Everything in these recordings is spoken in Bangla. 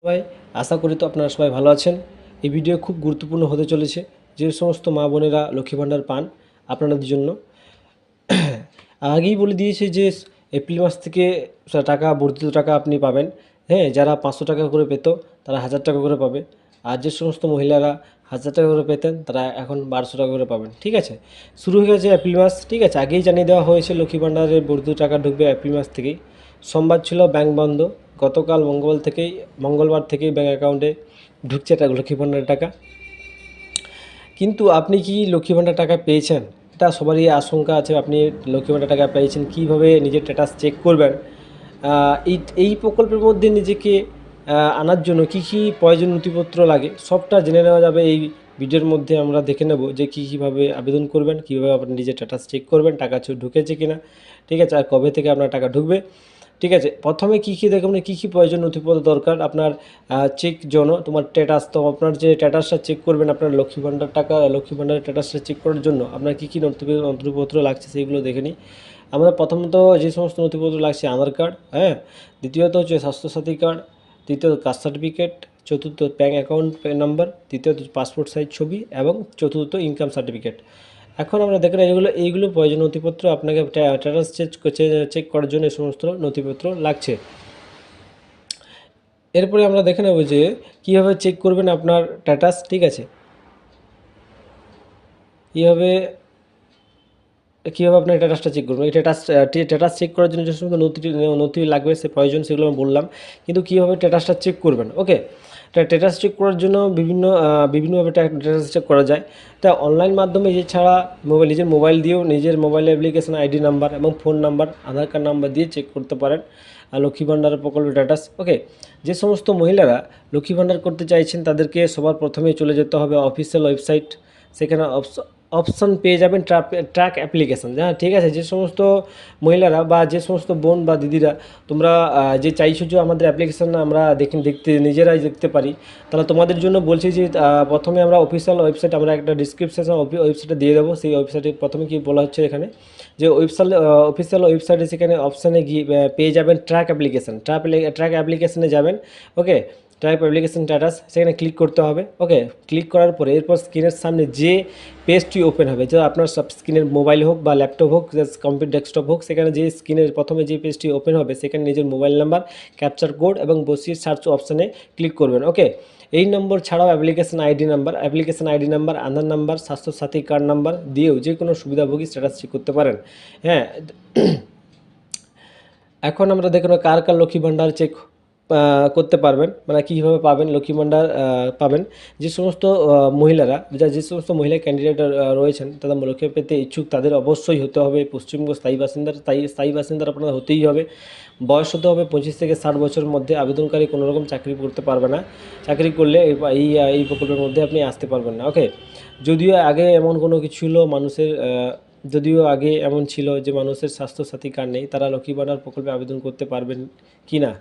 সবাই আশা করি তো আপনারা সবাই ভালো আছেন। এই ভিডিও খুব গুরুত্বপূর্ণ হতে চলেছে। যে সমস্ত মা বোনেরা লক্ষ্মী ভাণ্ডার পান আপনাদের জন্য আগেই বলে দিয়েছে যে এপ্রিল মাস থেকে টাকা বর্ধিত টাকা আপনি পাবেন। হ্যাঁ, যারা 500 টাকা করে পেত তারা 1000 টাকা করে পাবে। আর যে সমস্ত মহিলারা 1000 টাকা করে পেতেন তারা এখন 1200 টাকা করে পাবেন। ঠিক আছে, শুরু হয়ে গেছে এপ্রিল মাস। ঠিক আছে, আগেই জানিয়ে দেওয়া হয়েছে লক্ষ্মী ভাণ্ডারের বর্ধিত টাকা ঢুকবে এপ্রিল মাস থেকেই। সোমবার ছিল ব্যাংক বন্ধ, গতকাল মঙ্গলবার থেকেই ব্যাঙ্ক অ্যাকাউন্টে ঢুকছে লক্ষ্মী ভাণ্ডারের টাকা। কিন্তু আপনি কি লক্ষ্মী ভাণ্ডার টাকা পেয়েছেন? এটা সবারই আশঙ্কা আছে। আপনি লক্ষ্মী ভাণ্ডার টাকা পেয়েছেন, কীভাবে নিজের স্ট্যাটাস চেক করবেন? এই প্রকল্পের মধ্যে নিজেকে আনার জন্য কী কী প্রয়োজন নথিপত্র লাগে সবটা জেনে নেওয়া যাবে এই ভিডিওর মধ্যে। আমরা দেখে নেব যে কীভাবে আবেদন করবেন, কীভাবে আপনি নিজের স্ট্যাটাস চেক করবেন, টাকা ঢুকেছে কি না। ঠিক আছে, আর কবে থেকে আপনার টাকা ঢুকবে। ঠিক আছে, প্রথমে কী দেখবেন, কী প্রয়োজন নথিপত্র দরকার আপনার। চেক জন্য তোমার স্ট্যাটাস, তো আপনার যে স্ট্যাটাসটা চেক করবেন আপনার লক্ষ্মী ভাণ্ডারের স্ট্যাটাসটা চেক করার জন্য আপনার কী নথিপত্র লাগছে সেইগুলো দেখে নিই। আমরা প্রথমত যে সমস্ত নথিপত্র লাগছে আধার কার্ড, হ্যাঁ, দ্বিতীয়ত হচ্ছে স্বাস্থ্যসাথী কার্ড, তৃতীয়ত কাস্ট সার্টিফিকেট, চতুর্থ ব্যাঙ্ক অ্যাকাউন্ট নাম্বার, তৃতীয়ত পাসপোর্ট সাইজ ছবি এবং চতুর্থ ইনকাম সার্টিফিকেট। এখন আমরা দেখলাম এইগুলো প্রয়োজন নথিপত্র আপনাকে স্ট্যাটাস চেক করার জন্য এই সমস্ত নথিপত্র লাগছে। এরপরে আমরা দেখে নেব যে কীভাবে চেক করবেন আপনার স্ট্যাটাস। ঠিক আছে, কীভাবে আপনার স্ট্যাটাসটা চেক করবেন। এই স্ট্যাটাস চেক করার জন্য যে সমস্ত নথি লাগবে সে প্রয়োজন সেগুলো আমি বললাম, কিন্তু কীভাবে স্ট্যাটাসটা চেক করবেন। ওকে, স্ট্যাটাস চেক করার জন্য বিভিন্নভাবে স্ট্যাটাস চেক করা যায়। তা অনলাইন মাধ্যমে এছাড়া নিজের মোবাইল দিয়েও নিজের মোবাইল অ্যাপ্লিকেশন আইডি নাম্বার এবং ফোন নাম্বার, আধার কার্ড নাম্বার দিয়ে চেক করতে পারেন লক্ষ্মী ভাণ্ডার প্রকল্পের স্ট্যাটাস। ওকে, যে সমস্ত মহিলারা লক্ষ্মী ভাণ্ডার করতে চাইছেন তাদেরকে সবার প্রথমেই চলে যেতে হবে অফিসিয়াল ওয়েবসাইট। সেখানে অপশন পেয়ে যাবেন ট্র্যাক অ্যাপ্লিকেশান। হ্যাঁ, ঠিক আছে, যে সমস্ত মহিলারা বা যে সমস্ত বোন বা দিদিরা তোমরা যে চাইছো যে আমাদের অ্যাপ্লিকেশান আমরা নিজেরাই দেখতে পারি, তাহলে তোমাদের জন্য বলছি যে প্রথমে আমরা অফিসিয়াল ওয়েবসাইট, আমরা একটা ডিসক্রিপশানে ওয়েবসাইটে দিয়ে দেবো। সেই ওয়েবসাইটে প্রথমে কি বলা হচ্ছে এখানে যে অফিসিয়াল ওয়েবসাইটে সেখানে অপশানে গিয়ে পেয়ে যাবেন ট্র্যাক অ্যাপ্লিকেশানে যাবেন। ওকে, ট্র্যাক অ্যাপ্লিকেশন স্ট্যাটাস সেখানে ক্লিক করতে হবে। ওকে, ক্লিক করার পরে এরপর স্ক্রিনের সামনে যে পেজটি ওপেন হবে, যে আপনার সব স্ক্রিনের মোবাইল হোক বা ল্যাপটপ হোক, কম্পিউটার ডেস্কটপ হোক, সেখানে যে স্ক্রিনের প্রথমে যে পেজটি ওপেন হবে সেখানে নিজের মোবাইল নাম্বার, ক্যাপচার কোড এবং বসিয়ে সার্চ অপশানে ক্লিক করবেন। ওকে, এই নম্বর ছাড়াও অ্যাপ্লিকেশন আইডি নাম্বার, আধার নাম্বার, স্বাস্থ্যসাথী কার্ড নাম্বার দিয়েও যে কোনো সুবিধাভোগী স্ট্যাটাস চেক করতে পারেন। হ্যাঁ, এখন আমরা দেখুন কার লক্ষ্মী ভাণ্ডার চেক করতে পারবেন, মানে কীভাবে পাবেন লক্ষ্মী ভাণ্ডার পাবেন। যে সমস্ত মহিলা ক্যান্ডিডেট রয়েছেন তারা লক্ষ্মী পেতে ইচ্ছুক, তাদের অবশ্যই হতে হবে পশ্চিমবঙ্গ স্থায়ী বাসিন্দার আপনার হতেই হবে। বয়স হতে হবে 25 থেকে 60 বছরের মধ্যে। আবেদনকারী কোনো রকম চাকরি করতে পারবে না। চাকরি করলে এই প্রকল্পের মধ্যে আপনি আসতে পারবেন না। ওকে, যদিও আগে এমন কোনো কিছু ছিল যে মানুষের স্বাস্থ্যসাথী কার্ড নেই, তারা লক্ষ্মী ভাণ্ডার প্রকল্পে আবেদন করতে পারবেন কি না,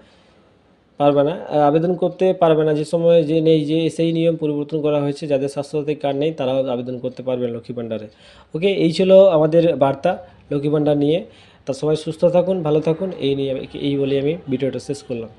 পারবে না, আবেদন করতে পারবে না। যে সময় যে নেই, যে সেই নিয়ম পরিবর্তন করা হয়েছে, যাদের স্বাস্থ্যসাথী কার্ড নেই তারাও আবেদন করতে পারবেন লক্ষ্মী ভাণ্ডারে। ওকে, এই ছিল আমাদের বার্তা লক্ষ্মী ভাণ্ডার নিয়ে। তা সবাই সুস্থ থাকুন, ভালো থাকুন, এই বলে আমি ভিডিওটা শেষ করলাম।